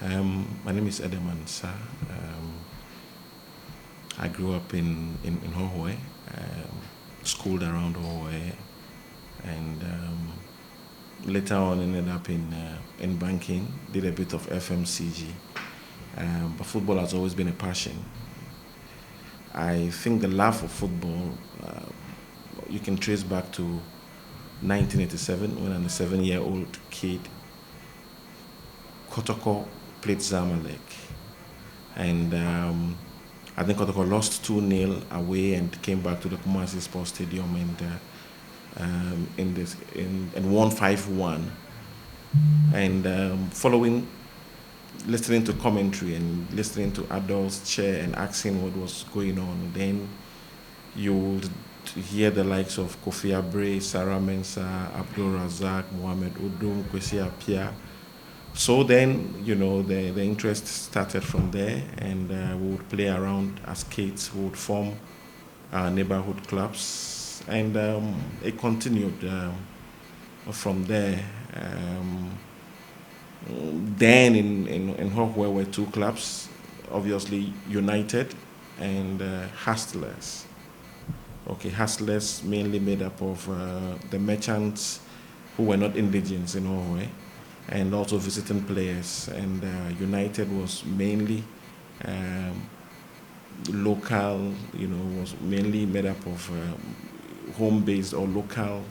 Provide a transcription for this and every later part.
My name is Edem Ansah. I grew up in Hohoe, schooled around Hohoe, and later on ended up in banking, did a bit of FMCG. But football has always been a passion. I think the love for football you can trace back to 1987 when I'm a 7-year-old kid. Kotoko played Zamalek, and I think Kotoko lost 2-0 away and came back to the Kumasi Sports Stadium and won 5-1. And following listening to commentary and listening to adults cheer and asking what was going on, then you would hear the likes of Kofi Abre, Sarah Mensah, Abdul Razak, Mohamed Udum, Kwesi Apia. So then, the interest started from there, and we would play around as kids. We would form neighborhood clubs, and it continued from there. Then in Hohoe were two clubs, obviously United and Hustlers. Okay, Hustlers mainly made up of the merchants who were not indigenous in Hohoe, and also visiting players. And United was mainly local, was mainly made up of home-based or local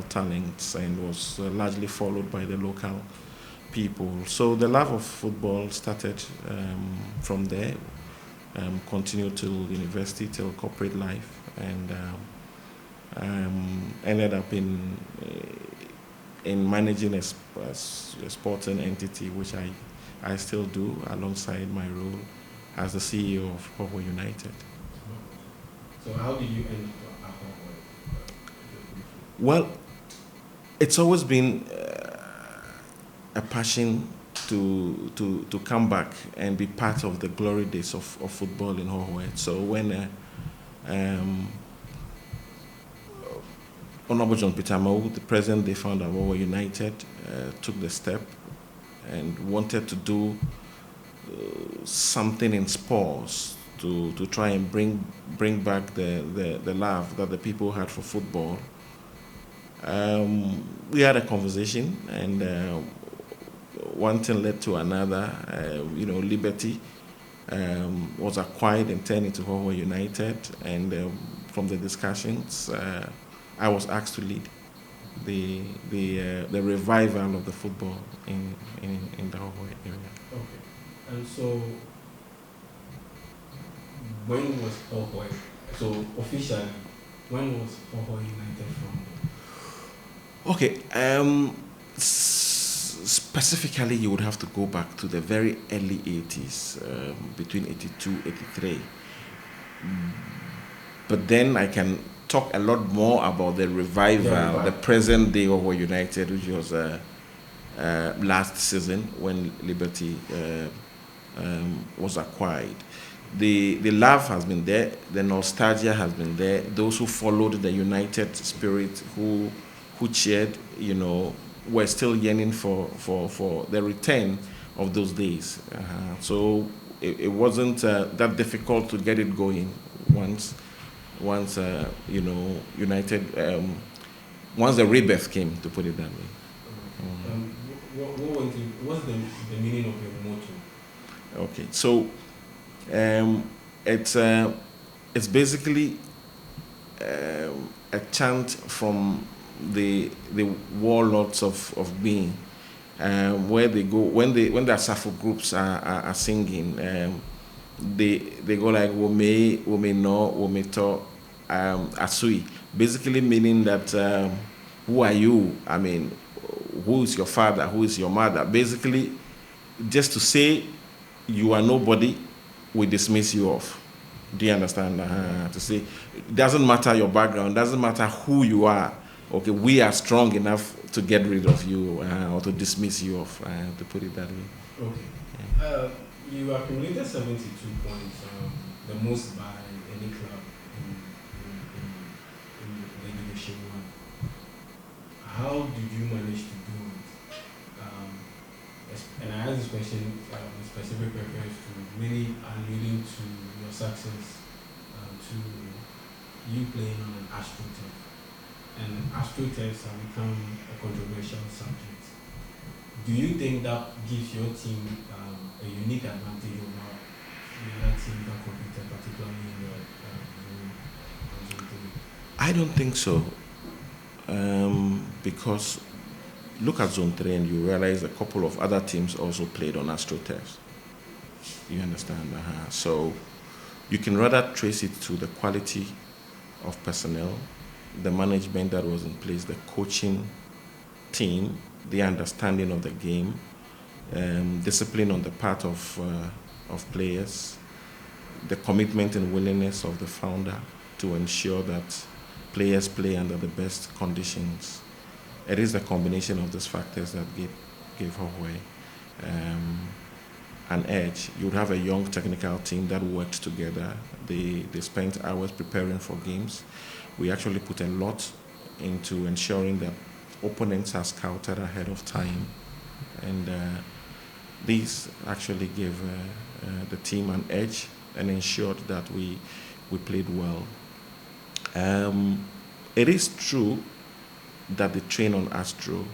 talents, and was largely followed by the local people. So the love of football started from there, continued till university, till corporate life, and ended up in managing a sporting entity, which I still do alongside my role as the CEO of Hohoe United. So how did you end up at Hohoe? Well, it's always been a passion to come back and be part of the glory days of football in Hohoe. So when Honorable John Peter Mau, the present-day founder of Hohoe United, took the step and wanted to do something in sports to try and bring back the love that the people had for football. We had a conversation, and one thing led to another. Liberty was acquired and turned into Hohoe United, and from the discussions, I was asked to lead the revival of the football in the Hohoe area. Okay. And so, when was Hohoe? So officially, when was Hohoe United founded? Okay. Specifically, you would have to go back to the very early 80s, between 82, 83. But then I can talk a lot more about the revival, the present day of Hohoe United, which was last season when Liberty was acquired. The love has been there, the nostalgia has been there. Those who followed the United spirit, who cheered, were still yearning for the return of those days. So it wasn't that difficult to get it going once United, once the rebirth came, to put it that way. What's the meaning of your motto? Okay, so it's basically a chant from the warlords of being, where they go when the Asafo groups are singing. They go like Wome, Wome no, Wome to, Asui. Basically meaning that who are you? I mean, who is your father? Who is your mother? Basically, just to say you are nobody, we dismiss you off. Do you understand? To say it doesn't matter your background, doesn't matter who you are. Okay, we are strong enough to get rid of you or to dismiss you off, to put it that way. Okay. Yeah. You accumulated 72 points, the most by any club in the Division 1. How did you manage to do it? And I ask this question with specific reference to many alluding to your success, to you playing on an AstroTurf. And AstroTurfs have become a controversial subject. Do you think that gives your team a unique advantage over the other teams that competed, particularly in the Zone 3? I don't think so, because look at Zone 3 and you realize a couple of other teams also played on AstroTurfs. You understand? So you can rather trace it to the quality of personnel, the management that was in place, the coaching team, the understanding of the game, discipline on the part of players, the commitment and willingness of the founder to ensure that players play under the best conditions. It is the combination of these factors that gave Hohoe an edge. You would have a young technical team that worked together. They spent hours preparing for games. We actually put a lot into ensuring that opponents are scouted ahead of time, and these actually gave the team an edge and ensured that we played well. It is true that they train on Astro.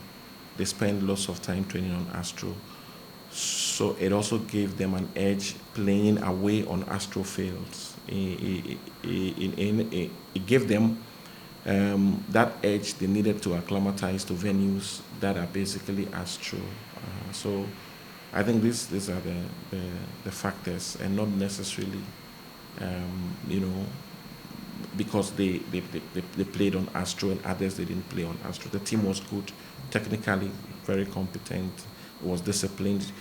They spend lots of time training on Astro. So it also gave them an edge playing away on Astro fields. It gave them that edge they needed to acclimatize to venues that are basically Astro. So I think these are the factors, and not necessarily, because they played on Astro and others they didn't play on Astro. The team was good, technically very competent, was disciplined.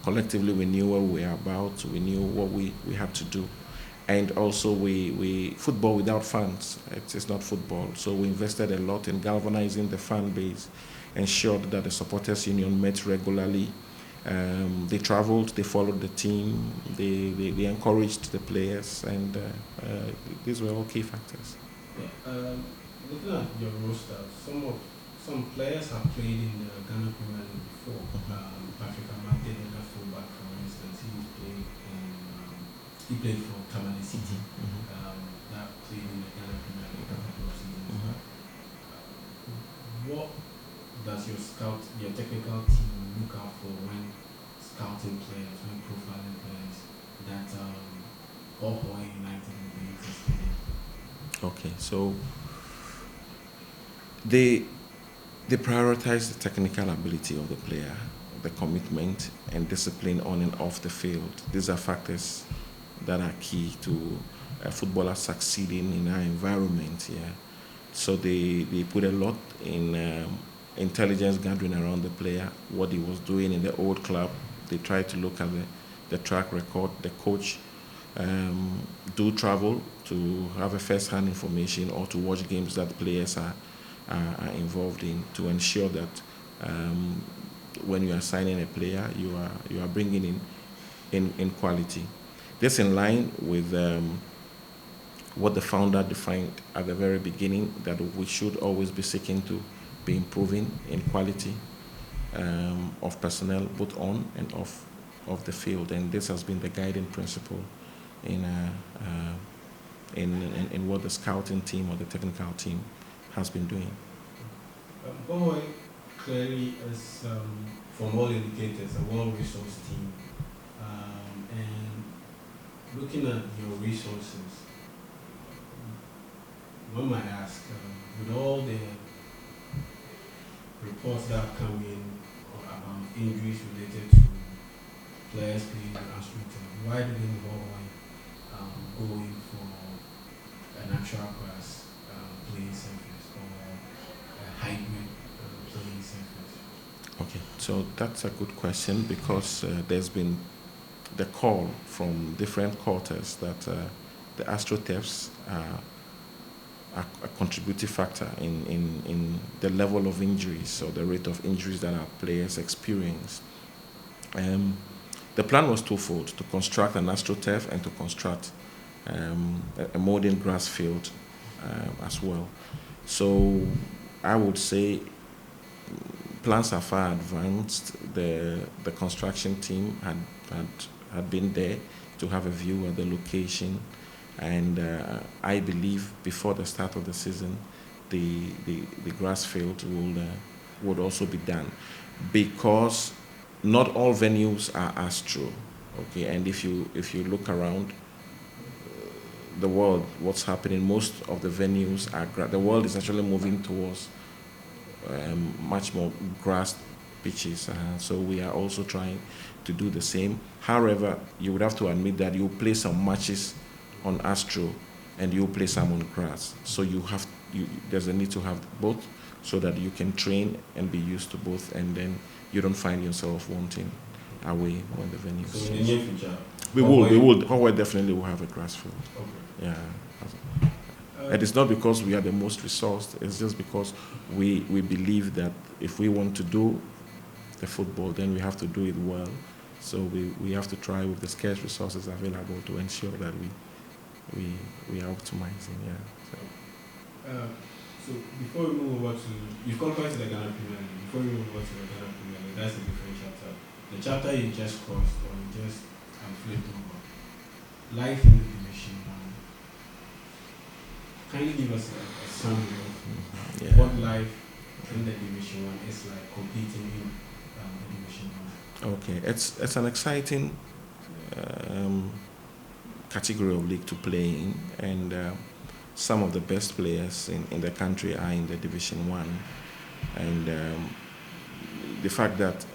Collectively, we knew what we were about. We knew what we had to do, and also we football without fans, it's not football. So we invested a lot in galvanizing the fan base, ensured that the supporters union met regularly. They traveled, they followed the team, they encouraged the players, and these were all key factors. Yeah, looking at your roster, some players have played in the Ghana Premier League before. Patrick Amate, the fullback, for instance, he played for Tamale Citi. That played in the Ghana Premier League a couple of seasons back. What does your technical team look out for when scouting players, when profiling players that Hohoe United will be interested in? Okay, so they prioritize the technical ability of the player, the commitment and discipline on and off the field. These are factors that are key to a footballer succeeding in our environment. Yeah, so they put a lot in intelligence gathering around the player, what he was doing in the old club. They try to look at the track record. The coach do travel to have a first-hand information or to watch games that players are involved in, to ensure that when you are signing a player, you are bringing in quality. This in line with what the founder defined at the very beginning, that we should always be seeking to be improving in quality of personnel, both on and off of the field, and this has been the guiding principle in what the scouting team or the technical team has been doing. Hohoe clearly is, from all indicators, a well-resourced team. And looking at your resources, one might ask, with all the reports that have come in about injuries related to players playing in AstroTurf, why didn't Hohoe go in for a natural grass playing surface or a hybrid playing surface? Okay, so that's a good question, because there's been the call from different quarters that the AstroTurfs are a contributing factor in the level of injuries or the rate of injuries that our players experience. The plan was twofold: to construct an AstroTurf and to construct a modern grass field as well. So I would say plans are far advanced. The construction team had been there to have a view at the location, and I believe before the start of the season, the grass field would also be done, because not all venues are Astro, okay. And if you look around the world, what's happening? Most of the venues are the world is actually moving towards much more grass pitches. So we are also trying to do the same. However, you would have to admit that you play some matches on Astro and you play some on grass. So there's a need to have both so that you can train and be used to both, and then you don't find yourself wanting away when the venue. So in the near future, we will. However, definitely will have a grass field. Okay. Yeah. And it's not because we are the most resourced, it's just because we believe that if we want to do the football, then we have to do it well. So we have to try with the scarce resources available to ensure that we are optimizing. Yeah. So before we move over to, you qualified to the Ghana Premier League. Before we move over to the Ghana Premier League, that's a different chapter. The chapter you just crossed, or you just flipped over, life in the Division 1. Kindly give us a summary of what life in the Division 1 is like, competing in the Division 1. Okay, it's an exciting category of league to play in, and some of the best players in the country are in the Division 1. And the fact that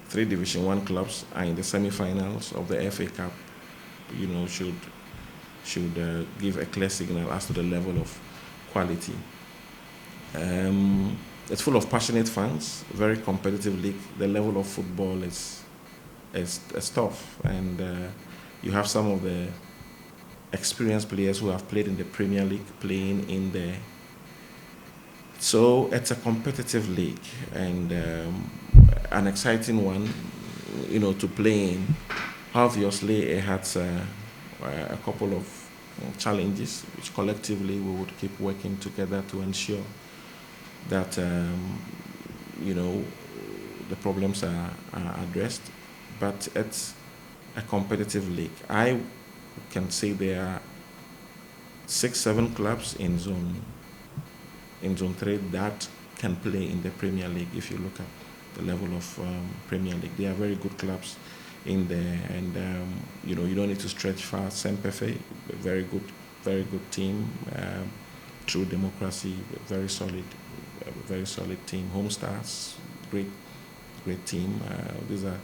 3 Division 1 clubs are in the semi-finals of the FA Cup, should give a clear signal as to the level of quality. It's full of passionate fans, very competitive league. The level of football is tough, and you have some of the experienced players who have played in the Premier League playing in there. So it's a competitive league, and an exciting one, to play in. Obviously, it has a couple of challenges, which collectively we would keep working together to ensure that the problems are addressed. But it's a competitive league. I can say there are 6-7 clubs in zone 3 that can play in the Premier League. If you look at the level of Premier League, they are very good clubs in there, and you don't need to stretch far. Sempefe, very good team. True Democracy, very solid team. Home Stars, great team. These are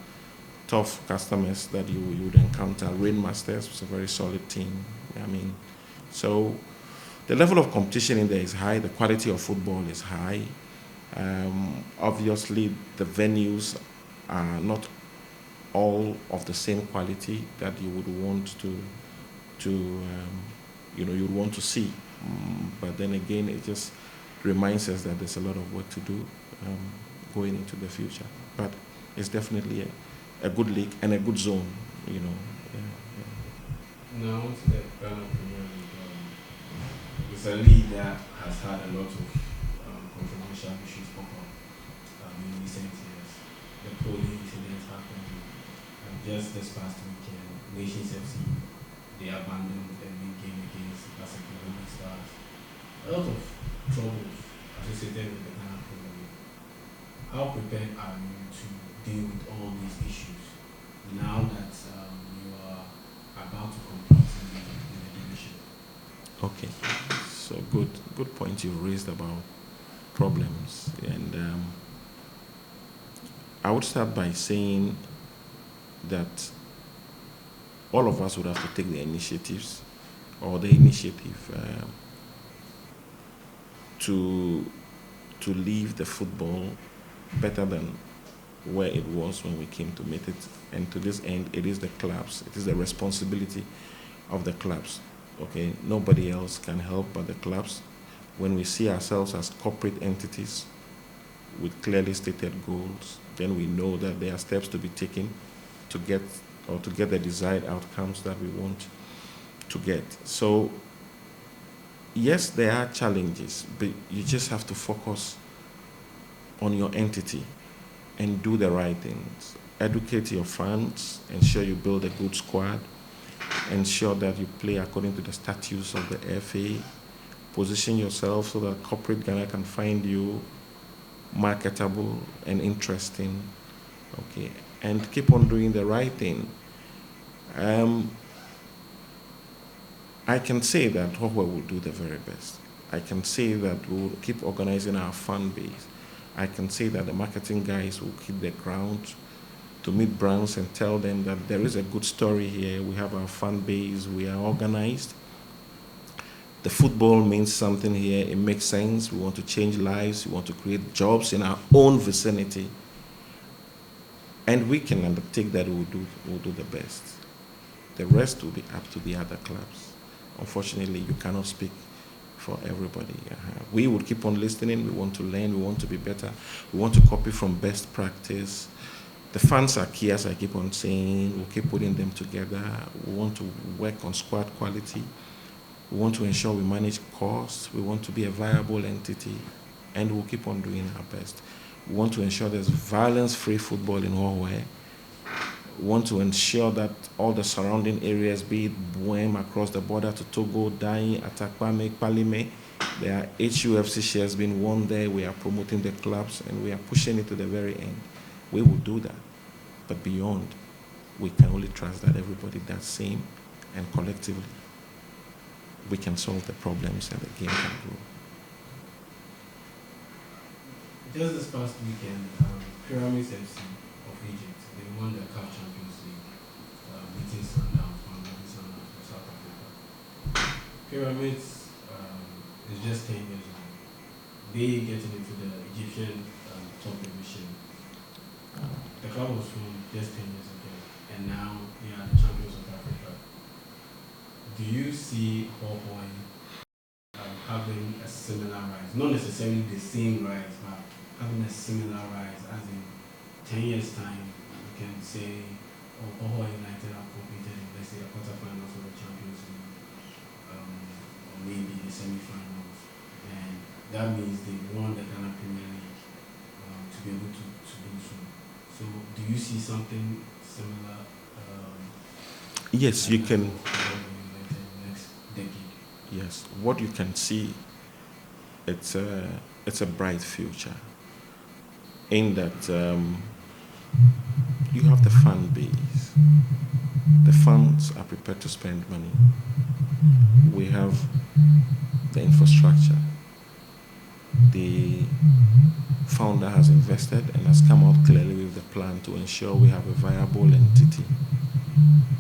tough customers that you would encounter. Rainmasters was a very solid team. So the level of competition in there is high. The quality of football is high. Obviously, the venues are not all of the same quality that you would want you'd want to see. But then again, it just reminds us that there's a lot of work to do going into the future. But it's definitely a good league and a good zone, Now to the Ghana Premier League. It's a league that has had a lot of controversial issues pop up in recent years. The polling incidents happened just this past weekend. Nations FC, they abandoned the league game against Barcelona Stars. A lot of troubles associated with the Ghana Premier League. How prepared are you to deal with all these issues now that you are about to compete in the division? Okay, so good point you've raised about problems, and I would start by saying that all of us would have to take the initiative to leave the football better than where it was when we came to meet it. And to this end, it is the clubs. It is the responsibility of the clubs. Okay, nobody else can help but the clubs. When we see ourselves as corporate entities with clearly stated goals, then we know that there are steps to be taken to get the desired outcomes that we want to get. So, yes, there are challenges, but you just have to focus on your entity. and do the right things. Educate your fans, ensure you build a good squad, ensure that you play according to the statutes of the FA, position yourself so that corporate Ghana can find you marketable and interesting, okay, and keep on doing the right thing. I can say that Hohoe will do the very best. I can say that we'll keep organizing our fan base. I can say that the marketing guys will keep the ground to meet brands and tell them that there is a good story here. We have our fan base, we are organized. The football means something here, it makes sense. We want to change lives, we want to create jobs in our own vicinity. And we can undertake that we'll do the best. The rest will be up to the other clubs. Unfortunately, you cannot speak for everybody. We will keep on listening, we want to learn, we want to be better, we want to copy from best practice. The fans are key, as I keep on saying. We'll keep putting them together. We want to work on squad quality. We want to ensure we manage costs. We want to be a viable entity, and we'll keep on doing our best. We want to ensure there's violence-free football in Hohoe. We want to ensure that all the surrounding areas, be it Buem across the border to Togo, Dai, Atakpame, Palime, there are HUFC shares being won there. We are promoting the clubs, and we are pushing it to the very end. We will do that. But beyond, we can only trust that everybody does same, and collectively, we can solve the problems and the game can grow. Just this past weekend, Pyramids FC of Egypt, they won the CAF Champions League, beating Sundowns, Sundowns from South Africa. Pyramids is just 10 years old. They getting into the Egyptian top division. The club was formed just 10 years ago, and now they are the champions of Africa. Do you see Hohoe having a similar rise? Not necessarily the same rise, but having a similar rise, as in 10 years' time, we can say, Hohoe United have competed in, let's say, a quarterfinals of the Champions League, or maybe the semi-finals, and that means they won the Ghana Premier League to be able to do so. So, do you see something similar? Yes, you can. Next decade. Yes, what you can see, it's a bright future. In that you have the fan base. The fans are prepared to spend money. We have the infrastructure. The founder has invested and has come out clearly with the plan to ensure we have a viable entity.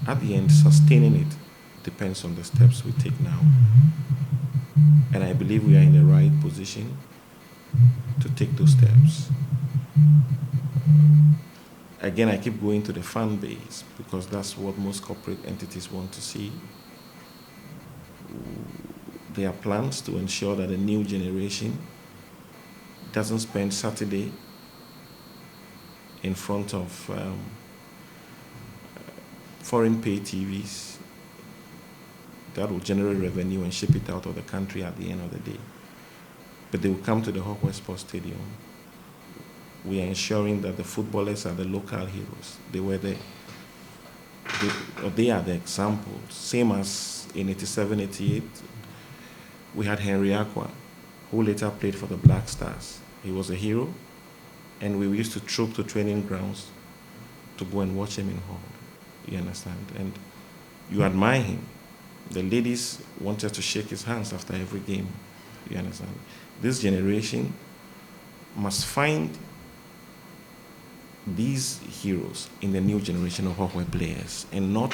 At the end, sustaining it depends on the steps we take now. And I believe we are in the right position to take those steps. Again, I keep going to the fan base because that's what most corporate entities want to see. There are plans to ensure that the new generation doesn't spend Saturday in front of foreign pay TVs that will generate revenue and ship it out of the country at the end of the day. But they will come to the Hohoe Sports Stadium. We are ensuring that the footballers are the local heroes. They were there. They are the examples. Same as in 87, 88, we had Henry Aqua, who later played for the Black Stars. He was a hero, and we used to troop to training grounds to go and watch him in Hall. You understand? And you admire him. The ladies wanted to shake his hands after every game. You understand? This generation must find these heroes in the new generation of Hohoe players, and not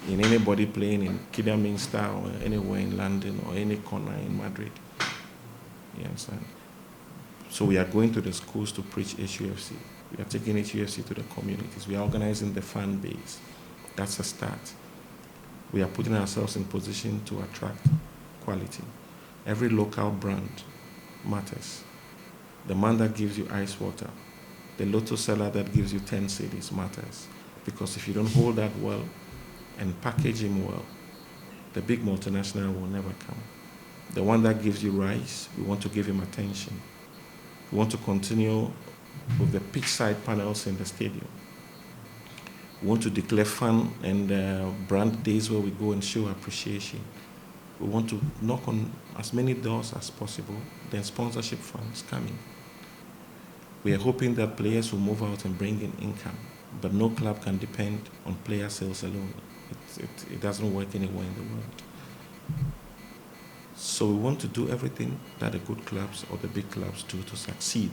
in anybody playing in Kidderminster or anywhere in London or any corner in Madrid. You understand? So we are going to the schools to preach HUFC. We are taking HUFC to the communities. We are organizing the fan base. That's a start. We are putting ourselves in position to attract quality. Every local brand matters. The man that gives you ice water, the lotto seller that gives you 10 cedis matters. Because if you don't hold that well and package him well, the big multinational will never come. The one that gives you rice, we want to give him attention. We want to continue with the pitch side panels in the stadium. We want to declare fun and brand days where we go and show appreciation. We want to knock on as many doors as possible, then sponsorship funds coming. We are hoping that players will move out and bring in income, but no club can depend on player sales alone. It doesn't work anywhere in the world. So we want to do everything that the good clubs or the big clubs do to succeed,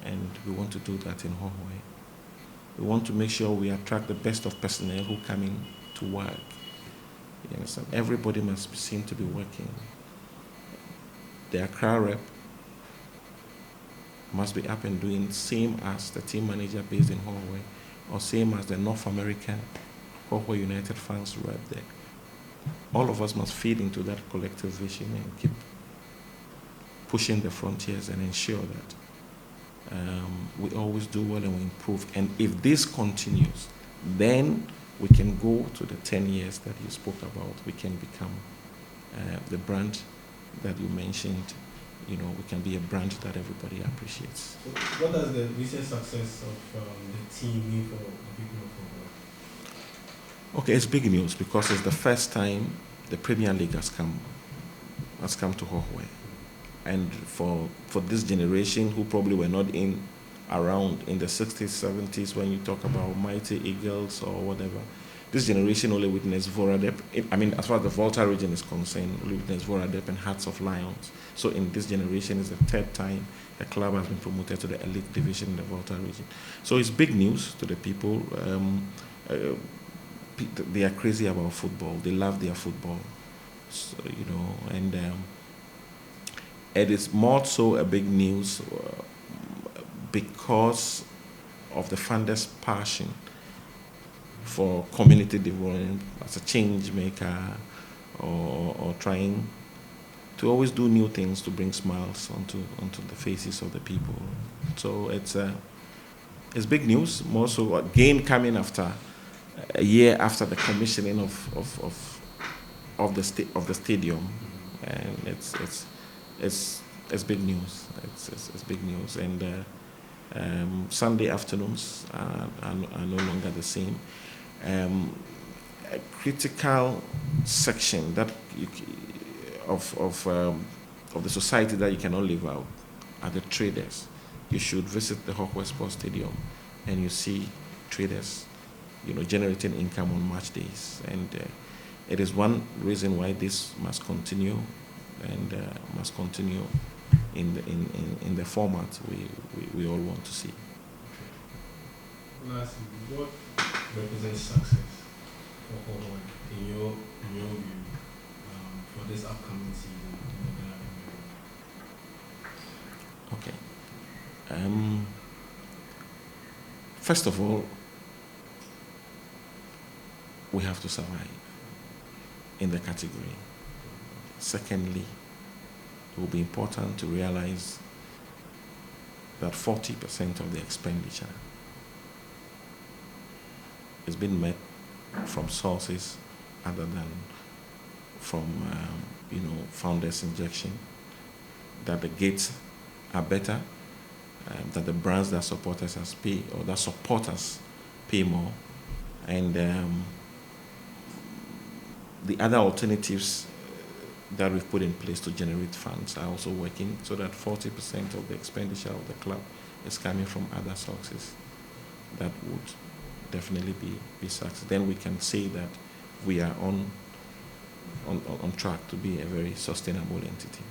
and we want to do that in Hohoe. We want to make sure we attract the best of personnel who come in to work. You understand? Everybody must be seen to be working. The Accra rep must be up and doing same as the team manager based in Hohoe, or same as the North American Hohoe United fans rep there. All of us must feed into that collective vision and keep pushing the frontiers and ensure that we always do well and we improve. And if this continues, then we can go to the 10 years that you spoke about. We can become the brand that you mentioned. You know, we can be a brand that everybody appreciates. So what does the recent success of the team mean for the people of football? Okay, it's big news because it's the first time the Premier League has come to Hohoe. And for this generation who probably were not around in the 60s, 70s when you talk about Mighty Eagles or whatever, this generation only witnessed Voradep. I mean, as far as the Volta region is concerned, only witnessed Voradep and Hearts of Lions. So in this generation, it's the third time a club has been promoted to the elite division in the Volta region. So it's big news to the people. They are crazy about football. They love their football. So, you know, and it is more so a big news because of the funders' passion for community development as a change maker or trying to always do new things to bring smiles onto the faces of the people. So it's big news, more so again coming after a year after the commissioning of the stadium, and it's big news. It's big news, and Sunday afternoons are no longer the same. A critical section that of the society that you cannot leave out are the traders. You should visit the Hohoe Sports Stadium, and you see traders, you know, generating income on match days, and it is one reason why this must continue, and must continue in the format we all want to see. Lastly, what represents success for Hohoe in your view for this upcoming season? Okay. First of all, we have to survive in the category. Secondly, it will be important to realize that 40% of the expenditure is being met from sources other than from founders' injection, that the gates are better, that the brands that support us pay, or that support us pay more, and the other alternatives that we've put in place to generate funds are also working, so that 40% of the expenditure of the club is coming from other sources. That would definitely be success. Then we can say that we are on track to be a very sustainable entity.